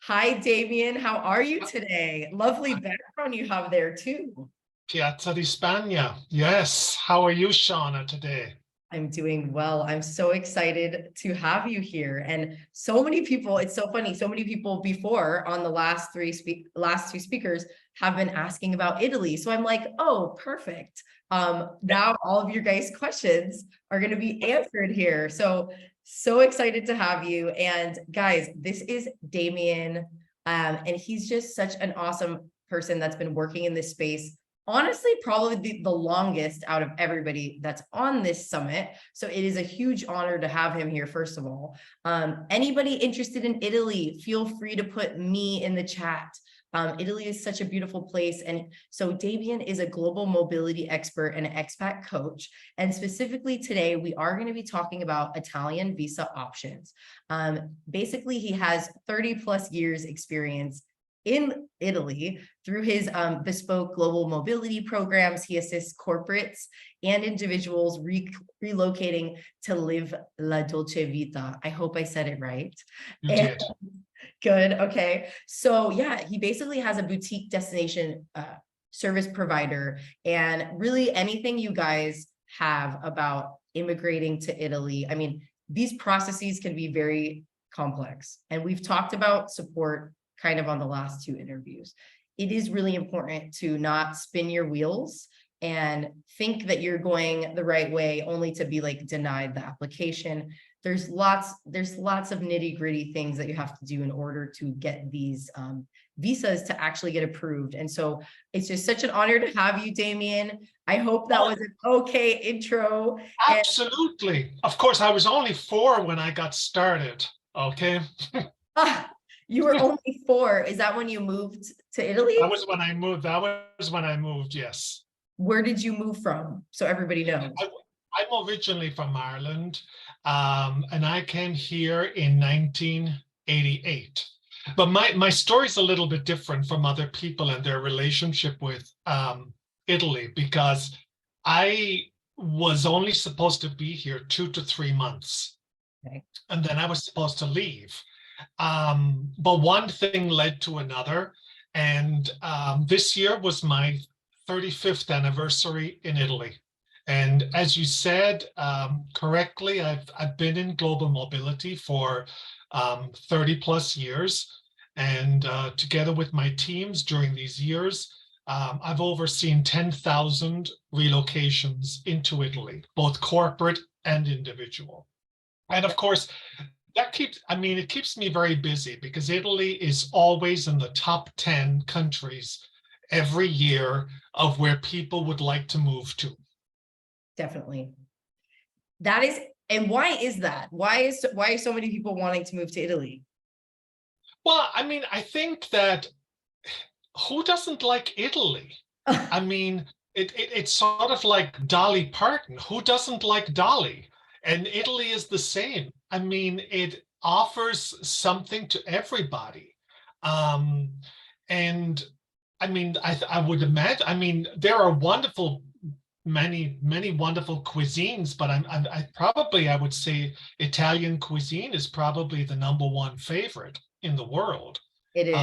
Hi, Damien. How are you today? Lovely background you have there too. Piazza di Spagna. Yes. How are you, Shauna, today? I'm doing well. I'm so excited to have you here. And so many people, it's so funny. So many people before on the last two speakers have been asking about Italy. So I'm like, oh, perfect. Now all of your guys' questions are going to be answered here. So excited to have you. And guys, this is Damien. And he's just such an awesome person that's been working in this space honestly probably the longest out of everybody that's on this summit. So it is a huge honor to have him here, first of all. Anybody interested in Italy, feel free to put me in the chat. Italy is such a beautiful place. And so Damien is a global mobility expert and an expat coach. And specifically today, we are going to be talking about Italian visa options. Basically, he has 30 plus years experience in Italy. Through his bespoke global mobility programs, he assists corporates and individuals relocating to live la Dolce Vita. I hope I said it right. You did. Good. Okay. So yeah, he basically has a boutique destination service provider, and really anything you guys have about immigrating to Italy. I mean, these processes can be very complex, and we've talked about support kind of on the last two interviews. It is really important to not spin your wheels and think that you're going the right way only to be like denied the application. There's lots of nitty-gritty things that you have to do in order to get these visas to actually get approved. And so it's just such an honor to have you, Damien. I hope that was an okay intro. Absolutely. Of course, I was only 4 when I got started. Okay. You were only 4. Is that when you moved to Italy? That was when I moved. That was when I moved, yes. Where did you move from? So everybody knows. I'm originally from Ireland, and I came here in 1988. But my story's a little bit different from other people and their relationship with Italy, because I was only supposed to be here 2 to 3 months. Okay. And then I was supposed to leave. But one thing led to another. And this year was my 35th anniversary in Italy. And as you said correctly, I've been in global mobility for 30 plus years. And together with my teams during these years, I've overseen 10,000 relocations into Italy, both corporate and individual. And of course, it keeps me very busy because Italy is always in the top 10 countries every year of where people would like to move to. Definitely. And why is that? Why are so many people wanting to move to Italy? Well, I think that who doesn't like Italy? It's sort of like Dolly Parton. Who doesn't like Dolly? And Italy is the same. It offers something to everybody. I would imagine, there are many wonderful cuisines, but I would say Italian cuisine is probably the #1 favorite in the world. It is.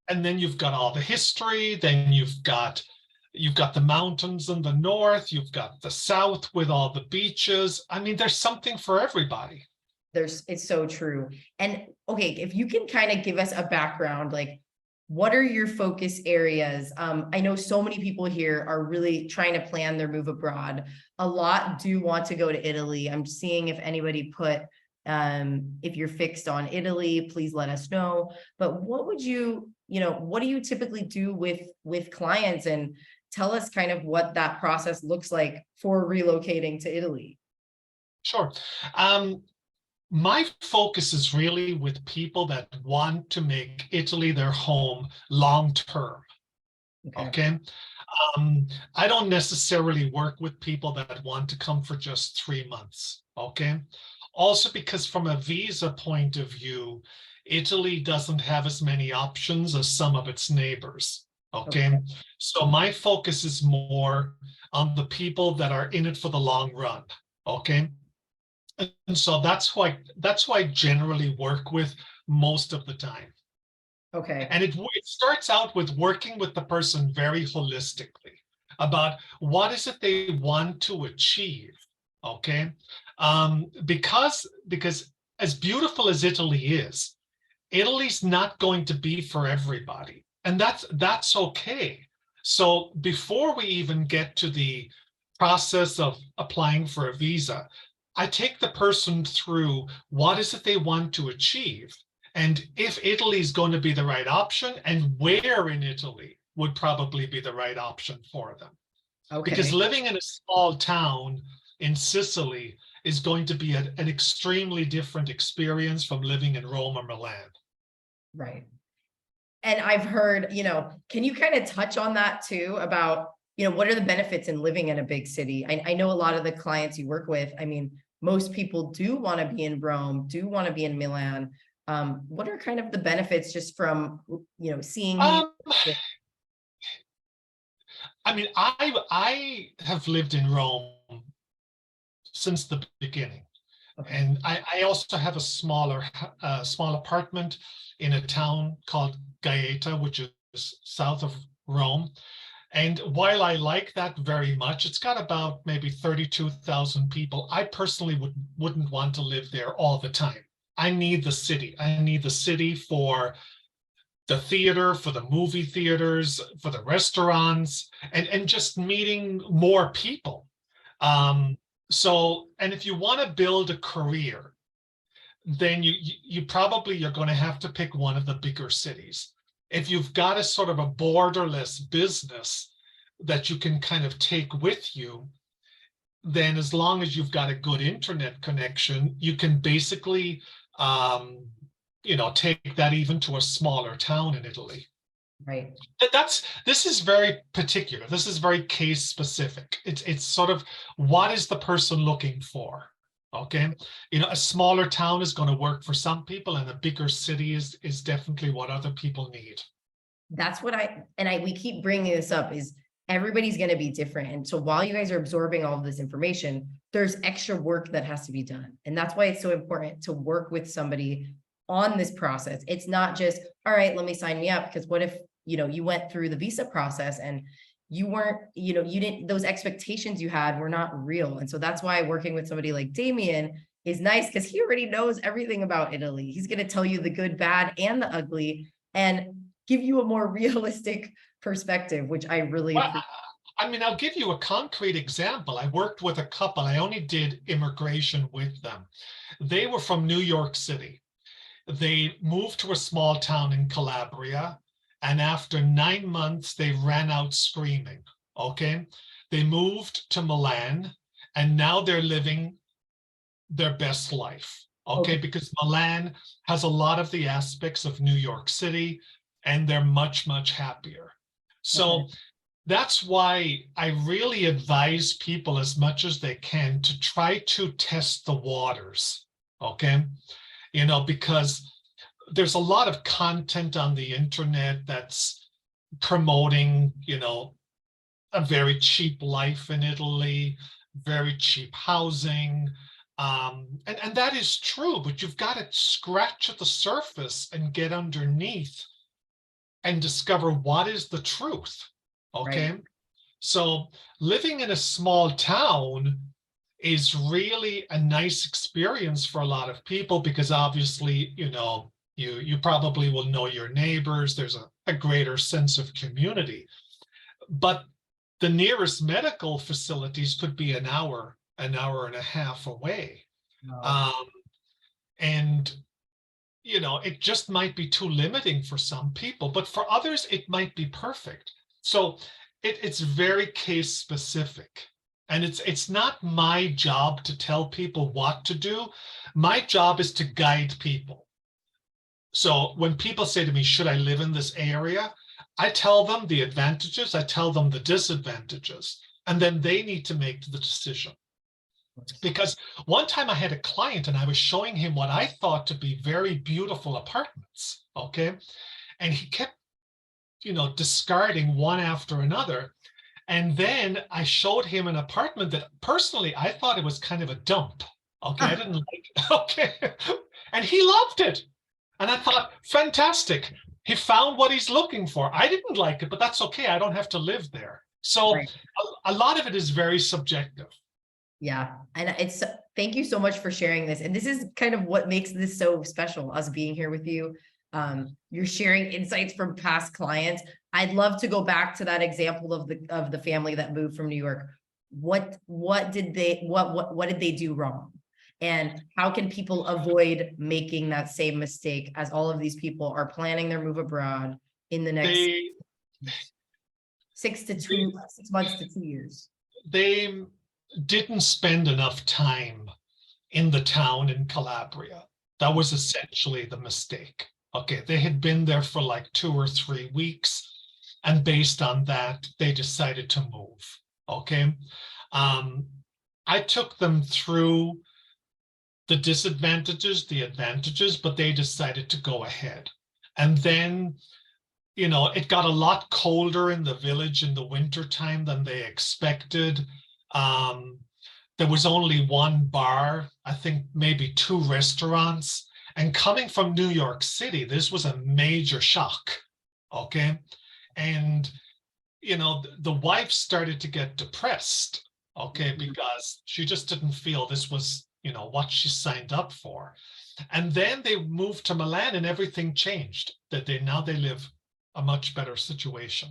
And then you've got all the history, then you've got the mountains in the north, you've got the south with all the beaches. There's something for everybody. It's so true. And okay, if you can kind of give us a background, like what are your focus areas? I know so many people here are really trying to plan their move abroad. A lot do want to go to Italy. I'm seeing if anybody put, if you're fixed on Italy, please let us know. But what do you typically do with clients, and tell us kind of what that process looks like for relocating to Italy? Sure. My focus is really with people that want to make Italy their home long term. Okay. I don't necessarily work with people that want to come for just 3 months. Okay. Also, because from a visa point of view, Italy doesn't have as many options as some of its neighbors. Okay. So my focus is more on the people that are in it for the long run. Okay. And so that's why I generally work with most of the time. Okay. And it starts out with working with the person very holistically about what is it they want to achieve. Okay. Because as beautiful as Italy is, Italy's not going to be for everybody. And that's okay. So before we even get to the process of applying for a visa, I take the person through what is it they want to achieve, and if Italy is going to be the right option, and where in Italy would probably be the right option for them. Because Okay. living in a small town in Sicily is going to be an extremely different experience from living in Rome or Milan. Right. And I've heard, can you kind of touch on that too about, what are the benefits in living in a big city? I know a lot of the clients you work with, I mean, most people do want to be in Rome, do want to be in Milan. What are kind of the benefits just from, seeing who you Um, work with? I mean, I have lived in Rome since the beginning. Okay. And I also have a small apartment in a town called Gaeta, which is south of Rome. And while I like that very much, it's got about maybe 32,000 people. I personally wouldn't want to live there all the time. I need the city. I need the city for the theater, for the movie theaters, for the restaurants, and just meeting more people. And if you want to build a career, then you probably you're going to have to pick one of the bigger cities. If you've got a sort of a borderless business that you can kind of take with you, then as long as you've got a good internet connection, you can basically take that even to a smaller town in Italy. Right. This is very particular. This is very case specific. It's sort of what is the person looking for? Okay. A smaller town is going to work for some people, and a bigger city is definitely what other people need. That's what we keep bringing this up is everybody's going to be different. And so while you guys are absorbing all of this information, there's extra work that has to be done. And that's why it's so important to work with somebody on this process. It's not just, all right, let me sign me up. Because what if, you went through the visa process and you weren't, you didn't, those expectations you had were not real. And so that's why working with somebody like Damien is nice, because he already knows everything about Italy. He's going to tell you the good, bad, and the ugly, and give you a more realistic perspective, which I really appreciate. I mean, I'll give you a concrete example. I worked with a couple. I only did immigration with them. They were from New York City. They moved to a small town in Calabria, and after 9 months, they ran out screaming. Okay. They moved to Milan, and now they're living their best life. Okay. Because Milan has a lot of the aspects of New York City, and they're much, much happier. So that's why I really advise people as much as they can to try to test the waters. Okay. Because there's a lot of content on the internet that's promoting, a very cheap life in Italy, very cheap housing. And that is true, but you've got to scratch at the surface and get underneath and discover what is the truth. Okay. Right. So living in a small town is really a nice experience for a lot of people, because obviously, you probably will know your neighbors. There's a greater sense of community. But the nearest medical facilities could be an hour and a half away. Wow. And it just might be too limiting for some people, but for others, it might be perfect. So it's very case specific. And it's not my job to tell people what to do. My job is to guide people. So when people say to me, should I live in this area? I tell them the advantages, I tell them the disadvantages, and then they need to make the decision. Because one time I had a client and I was showing him what I thought to be very beautiful apartments, okay? And he kept, discarding one after another. And then I showed him an apartment that personally I thought it was kind of a dump. Okay, I didn't like it. Okay. And he loved it. And I thought, fantastic. he found what he's looking for. I didn't like it, but that's okay. I don't have to live there. So Right. a lot of it is very subjective. Yeah. And it's, thank you so much for sharing this. And this is kind of what makes this so special, us being here with you. You're sharing insights from past clients. I'd love to go back to that example of the family that moved from New York. What did they do wrong? And how can people avoid making that same mistake as all of these people are planning their move abroad in the next They 6 months to 2 years? they didn't spend enough time in the town in Calabria. That was essentially the mistake. Okay, they had been there for like 2 or 3 weeks, and based on that, they decided to move. Okay, I took them through the disadvantages, the advantages, but they decided to go ahead. And then, it got a lot colder in the village in the winter time than they expected. There was only one bar, I think maybe 2 restaurants. And coming from New York City, this was a major shock. Okay. And, the wife started to get depressed. Okay. Because she just didn't feel this was, what she signed up for. And then they moved to Milan and everything changed. Now they live a much better situation.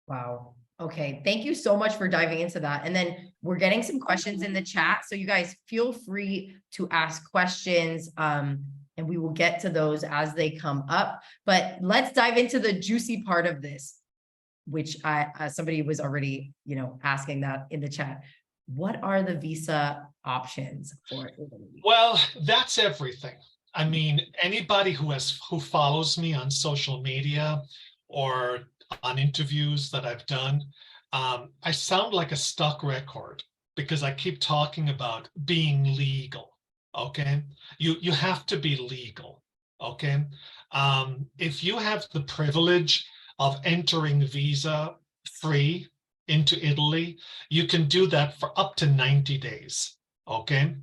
Wow. Okay. Thank you so much for diving into that. And then we're getting some questions in the chat. So you guys feel free to ask questions. And we will get to those as they come up. But let's dive into the juicy part of this, which somebody was already, asking that in the chat. What are the visa options for Italy? Well, that's everything. I mean, anybody who follows me on social media or on interviews that I've done, I sound like a stuck record because I keep talking about being legal. Okay, you have to be legal. Okay, if you have the privilege of entering visa free into Italy, you can do that for up to 90 days. Okay.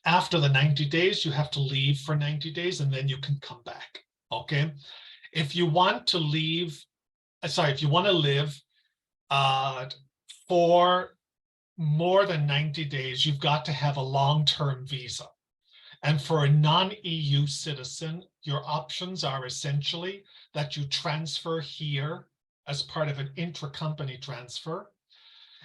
After the 90 days, you have to leave for 90 days and then you can come back. Okay. If you want to live for more than 90 days, you've got to have a long-term visa. And for a non-EU citizen, your options are essentially that you transfer here as part of an intra-company transfer.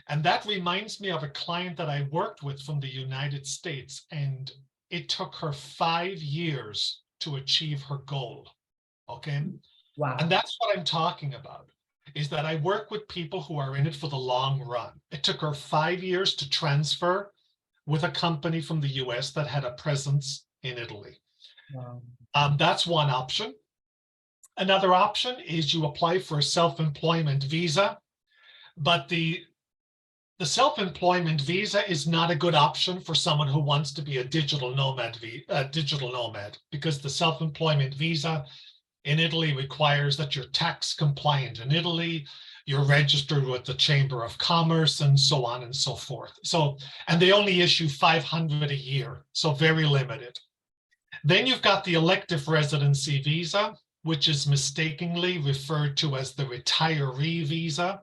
And that reminds me of a client that I worked with from the United States, and it took her 5 years to achieve her goal. Okay. Wow. And that's what I'm talking about, is that I work with people who are in it for the long run. It took her 5 years to transfer with a company from the US that had a presence in Italy. Wow. That's one option. Another option is you apply for a self-employment visa, but the self-employment visa is not a good option for someone who wants to be a digital nomad, because the self-employment visa in Italy requires that you're tax compliant in Italy, you're registered with the Chamber of Commerce, and so on and so forth. So, and they only issue 500 a year, so very limited. Then you've got the elective residency visa, which is mistakenly referred to as the retiree visa,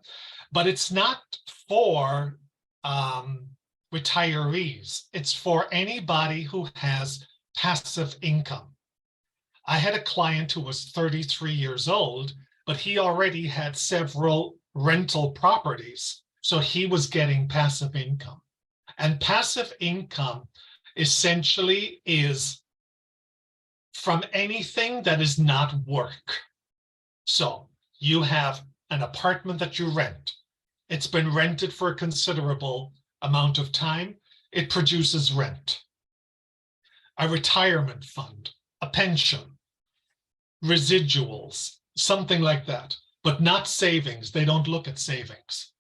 but it's not for retirees. It's for anybody who has passive income. I had a client who was 33 years old, but he already had several rental properties, so he was getting passive income. And passive income essentially is from anything that is not work. So you have an apartment that you rent. It's been rented for a considerable amount of time. It produces rent. A retirement fund, a pension, residuals, something like that, but not savings. They don't look at savings.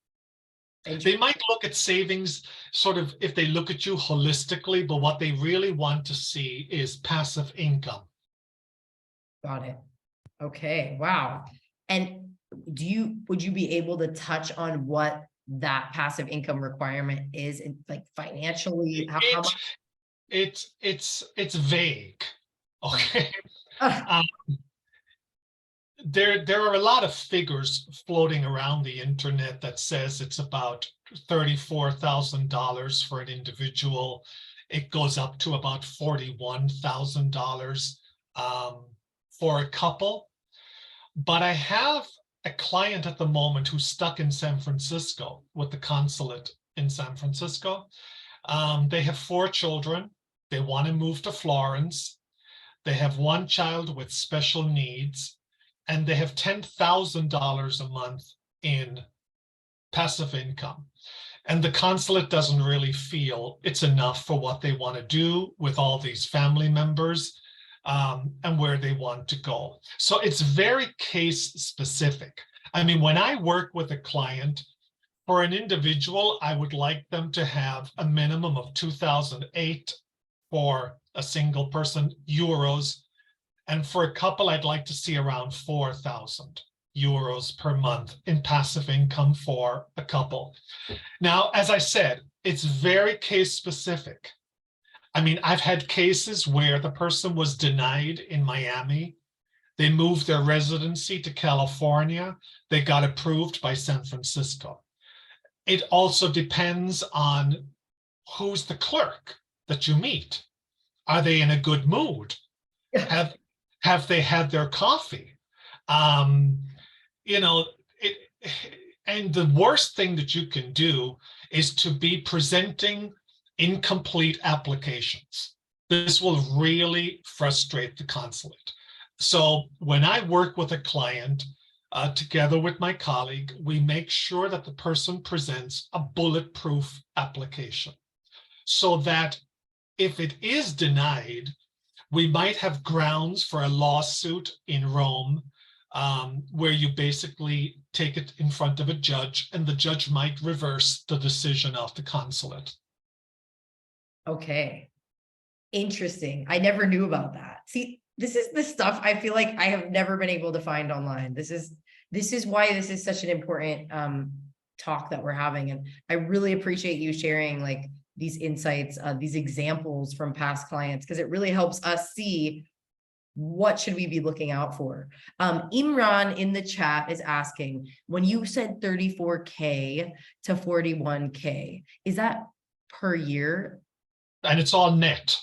They might look at savings sort of if they look at you holistically, but what they really want to see is passive income. Got it. Okay. Wow. And would you be able to touch on what that passive income requirement is, like financially? How much? It's vague. Okay. there are a lot of figures floating around the internet that says it's about $34,000 for an individual. It goes up to about $41,000 for a couple. But I have a client at the moment who's stuck in San Francisco with the consulate in San Francisco. They have 4 children. They want to move to Florence. They have 1 child with special needs, and they have $10,000 a month in passive income. And the consulate doesn't really feel it's enough for what they want to do with all these family members and where they want to go. So it's very case specific. I mean, when I work with a client, for an individual, I would like them to have a minimum of 2008 for a single person euros. And for a couple, I'd like to see around 4,000 euros per month in passive income for a couple. Now, as I said, it's very case specific. I mean, I've had cases where the person was denied in Miami. They moved their residency to California. They got approved by San Francisco. It also depends on who's the clerk that you meet. Are they in a good mood? Have they had their coffee? You know, and the worst thing that you can do is to be presenting incomplete applications. This will really frustrate the consulate. So when I work with a client, together with my colleague, we make sure that the person presents a bulletproof application so that if it is denied, we might have grounds for a lawsuit in Rome where you basically take it in front of a judge and the judge might reverse the decision of the consulate. Okay. Interesting. I never knew about that. See, this is the stuff I feel like I have never been able to find online. This is why this is such an important talk that we're having. And I really appreciate you sharing like these insights, these examples from past clients, because it really helps us see what should we be looking out for. Imran in the chat is asking, when you said 34K to 41K, is that per year? And it's all net.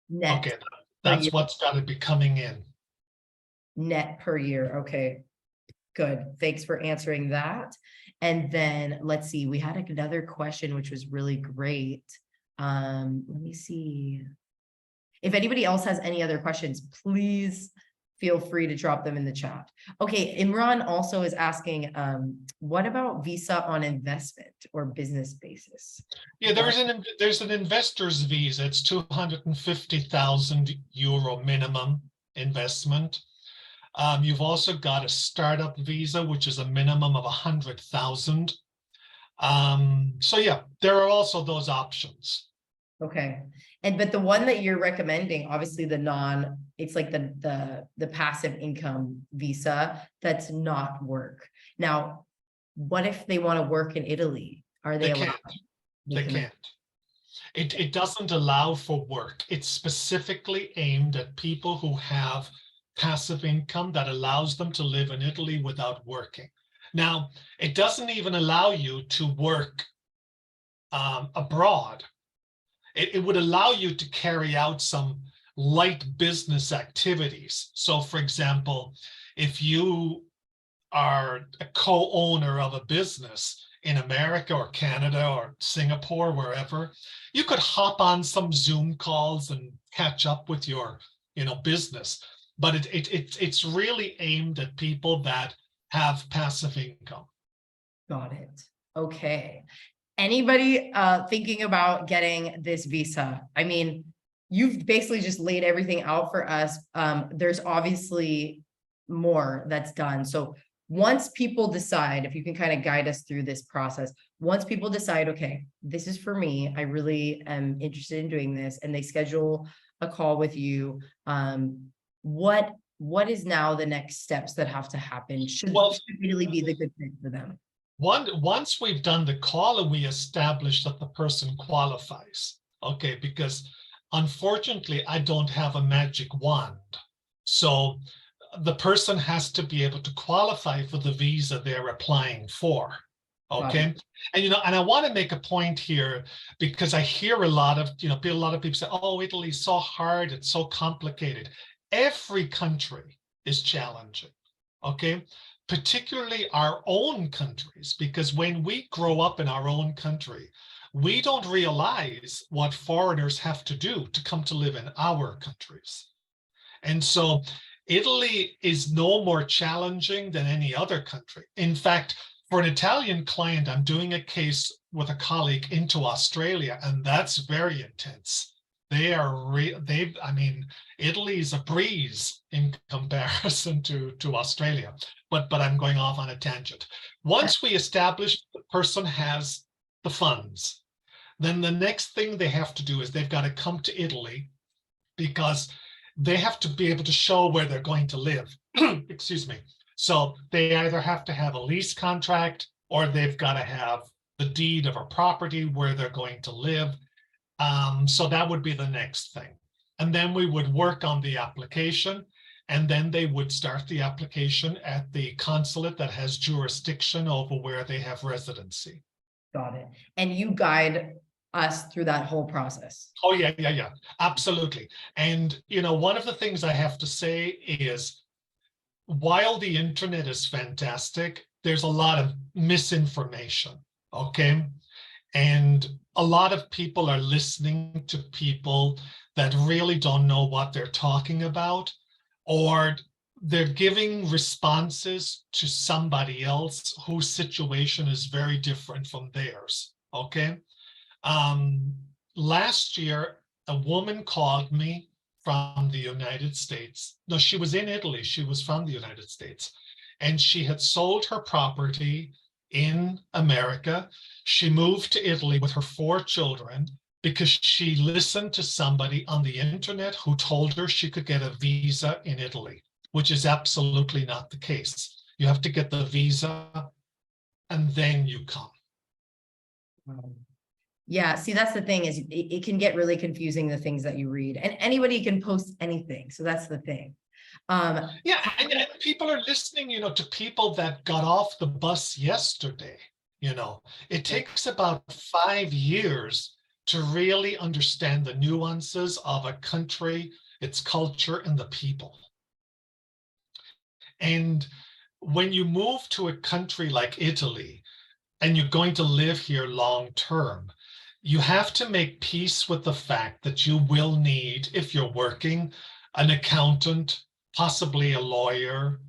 Net. Okay, that's what's got to be coming in. Net per year. Okay, good. Thanks for answering that. And then let's see, we had another question, which was really great. Let me see. If anybody else has any other questions, please feel free to drop them in the chat. Okay, Imran also is asking, what about visa on investment or business basis? Yeah, there's an investor's visa. It's 250,000 euro minimum investment. You've also got a startup visa, which is a minimum of 100,000. So yeah, there are also those options. Okay. But the one that you're recommending, obviously it's like the passive income visa that's not work. Now, what if they want to work in Italy? Are they allowed? They can't. It doesn't allow for work. It's specifically aimed at people who have passive income that allows them to live in Italy without working. Now, it doesn't even allow you to work abroad. It would allow you to carry out some light business activities. So, for example, if you are a co-owner of a business in America or Canada or Singapore, wherever, you could hop on some Zoom calls and catch up with your, business. But it's really aimed at people that have passive income. Got it. Okay. Anybody thinking about getting this visa? I mean, you've basically just laid everything out for us. There's obviously more that's done. So once people decide, if you can kind of guide us through this process, once people decide, okay, this is for me, I really am interested in doing this, and they schedule a call with you, what is now the next steps that have to happen? Should really be the good fit for them? Once we've done the call and we establish that the person qualifies, okay, because unfortunately I don't have a magic wand. So the person has to be able to qualify for the visa they're applying for. Okay. And, and I want to make a point here, because I hear a lot of people say, oh, Italy's so hard, it's so complicated. Every country is challenging. Okay. Particularly our own countries, because when we grow up in our own country, we don't realize what foreigners have to do to come to live in our countries. And so Italy is no more challenging than any other country. In fact, for an Italian client, I'm doing a case with a colleague into Australia, and that's very intense. I mean, Italy is a breeze in comparison to Australia, but I'm going off on a tangent. Once we establish the person has the funds, then the next thing they have to do is they've got to come to Italy, because they have to be able to show where they're going to live. Excuse me. So they either have to have a lease contract, or they've got to have the deed of a property where they're going to live. So that would be the next thing. And then we would work on the application, and then they would start the application at the consulate that has jurisdiction over where they have residency. Got it. And you guide us through that whole process. Oh, yeah, absolutely. And, one of the things I have to say is, while the internet is fantastic, there's a lot of misinformation, okay? And a lot of people are listening to people that really don't know what they're talking about, or they're giving responses to somebody else whose situation is very different from theirs, okay? Last year, a woman called me from the United States. No, she was in Italy. She was from the United States, and she had sold her property in America. She moved to Italy with her 4 children because she listened to somebody on the internet who told her she could get a visa in Italy, which is absolutely not the case. You have to get the visa and then you come. Yeah, see, that's the thing, is it can get really confusing, the things that you read, and anybody can post anything. So that's the thing. Yeah, and people are listening, to people that got off the bus yesterday. It takes about 5 years to really understand the nuances of a country, its culture, and the people. And when you move to a country like Italy, and you're going to live here long term, you have to make peace with the fact that you will need, if you're working, an accountant, possibly a lawyer.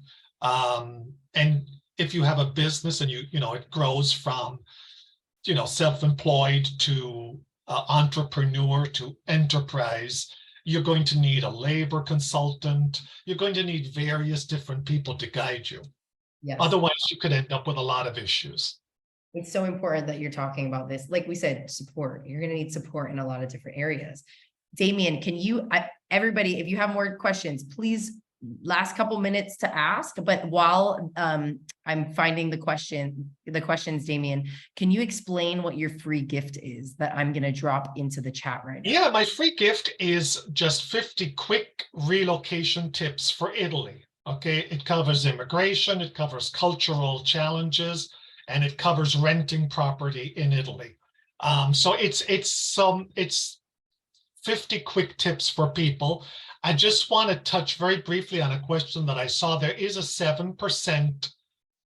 And if you have a business and it grows from, self-employed to entrepreneur to enterprise, you're going to need a labor consultant. You're going to need various different people to guide you. Yes. Otherwise, you could end up with a lot of issues. It's so important that you're talking about this. Like we said, support. You're going to need support in a lot of different areas. Damien, can you, everybody, if you have more questions, please, last couple minutes to ask. But while I'm finding the questions, Damien, can you explain what your free gift is that I'm going to drop into the chat right now? Yeah, my free gift is just 50 quick relocation tips for Italy. Okay, it covers immigration, it covers cultural challenges, and it covers renting property in Italy. So it's 50 quick tips for people. I just want to touch very briefly on a question that I saw. There is a 7%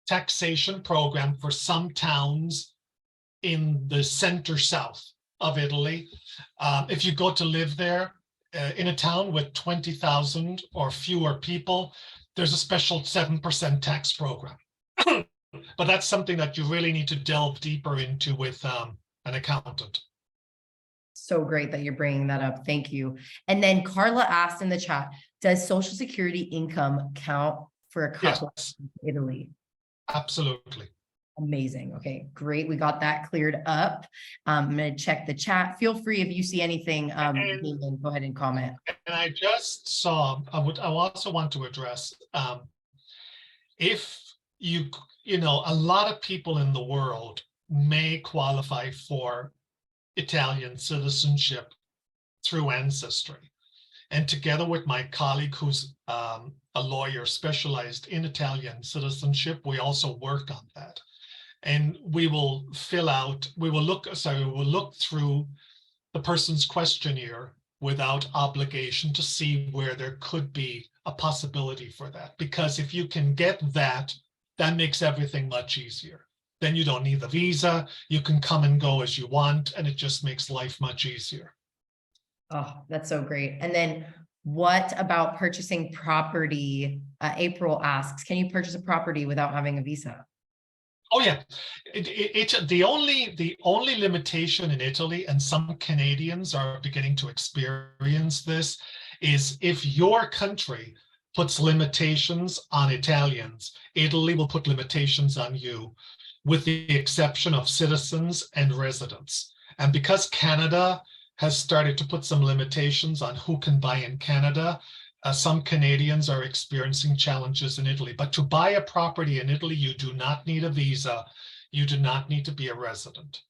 taxation program for some towns in the center south of Italy. If you go to live there in a town with 20,000 or fewer people, there's a special 7% tax program. But that's something that you really need to delve deeper into with an accountant. So great that you're bringing that up. Thank you. And then Carla asked in the chat, does Social Security income count for a couple in Italy? Absolutely. Amazing. Okay, great. We got that cleared up. I'm going to check the chat. Feel free if you see anything, go ahead and comment. And I just saw, I also want to address, if a lot of people in the world may qualify for Italian citizenship through ancestry. And together with my colleague who's a a lawyer specialized in Italian citizenship. We also work on that. And we will look through the person's questionnaire without obligation to see where there could be a possibility for that. Because if you can get that, that makes everything much easier. Then you don't need the visa. You can come and go as you want, and it just makes life much easier. Oh, that's so great. And then what about purchasing property? April asks, can you purchase a property without having a visa? Oh yeah, the only limitation in Italy, and some Canadians are beginning to experience this, is if your country puts limitations on Italians, Italy will put limitations on you, with the exception of citizens and residents. And because Canada has started to put some limitations on who can buy in Canada, some Canadians are experiencing challenges in Italy. But to buy a property in Italy, you do not need a visa. You do not need to be a resident.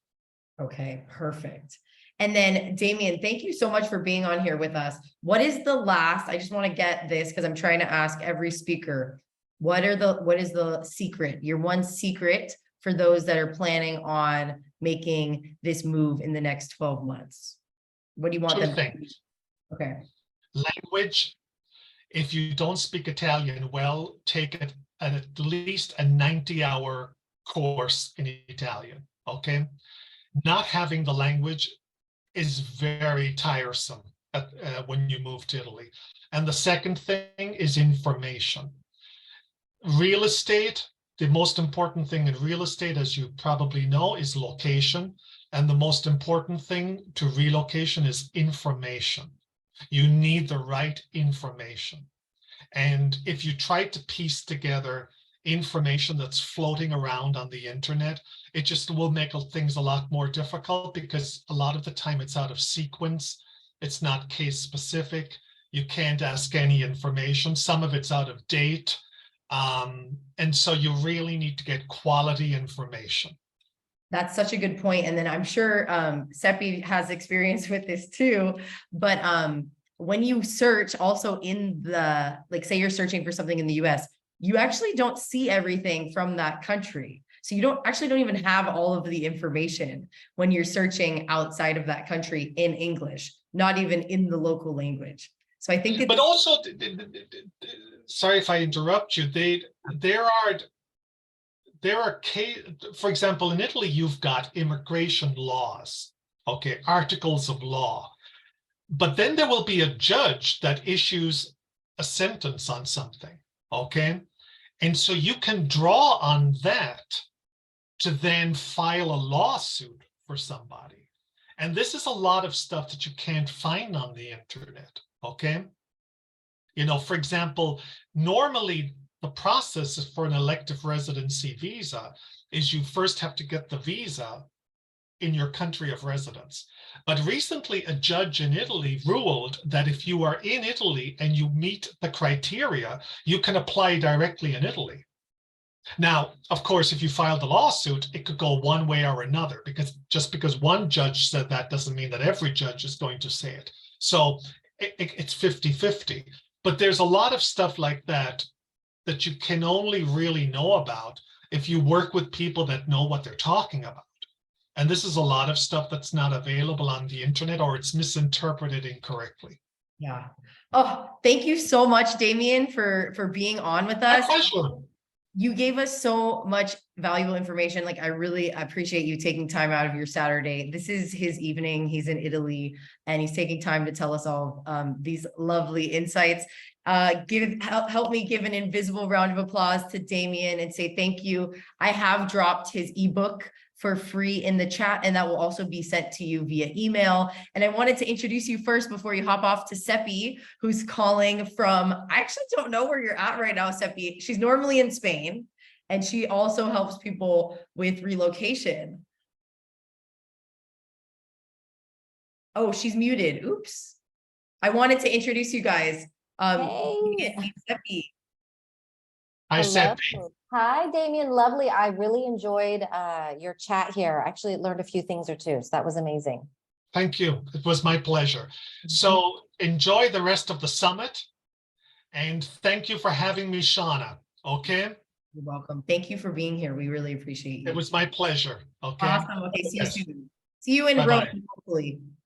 Okay, perfect. And then Damien, thank you so much for being on here with us. What is the last, I just want to get this because I'm trying to ask every speaker, what is the secret, your one secret for those that are planning on making this move in the next 12 months? What do you want Two them to do? things. Okay. Language. If you don't speak Italian well, take it at least a 90-hour course in Italian, okay? Not having the language is very tiresome when you move to Italy. And the second thing is information. Real estate, the most important thing in real estate, as you probably know, is location. And the most important thing to relocation is information. You need the right information. And if you try to piece together information that's floating around on the internet, it just will make things a lot more difficult, because a lot of the time it's out of sequence. It's not case specific. You can't ask any information. Some of it's out of date. And so you really need to get quality information. That's such a good point. And then I'm sure Seppi has experience with this too. But when you search also in the, like, say you're searching for something in the US, you actually don't see everything from that country. So you don't even have all of the information when you're searching outside of that country in English, not even in the local language. So I think that. But also, sorry if I interrupt you, there are, for example, in Italy, you've got immigration laws, okay, articles of law. But then there will be a judge that issues a sentence on something, okay? And so you can draw on that to then file a lawsuit for somebody. And this is a lot of stuff that you can't find on the internet, okay? You know, for example, normally the process for an elective residency visa is you first have to get the visa in your country of residence. But recently, a judge in Italy ruled that if you are in Italy and you meet the criteria, you can apply directly in Italy. Now, of course, if you file the lawsuit, it could go one way or another, because just because one judge said that doesn't mean that every judge is going to say it. So it's 50-50. But there's a lot of stuff like that that you can only really know about if you work with people that know what they're talking about. And this is a lot of stuff that's not available on the internet, or it's misinterpreted incorrectly. Yeah. Oh, thank you so much, Damien, for being on with us. My pleasure. You gave us so much valuable information. Like, I really appreciate you taking time out of your Saturday. This is his evening. He's in Italy and he's taking time to tell us all these lovely insights. Help me give an invisible round of applause to Damien and say thank you. I have dropped his ebook for free in the chat, and that will also be sent to you via email. And I wanted to introduce you first before you hop off to Seppi, who's calling from, I actually don't know where you're at right now, Seppi. She's normally in Spain, and she also helps people with relocation. Oh, she's muted. Oops. I wanted to introduce you guys. Hey. Seppi. Hi, Seppi. Hi, Damien. Lovely. I really enjoyed your chat here. Actually learned a few things or two, so that was amazing. Thank you. It was my pleasure. So enjoy the rest of the summit. And thank you for having me, Shauna. Okay, You're welcome. Thank you for being here. We really appreciate you. it was my pleasure. Okay. Awesome. Okay, see you Yes. soon. See you in Bye-bye. Rome, hopefully.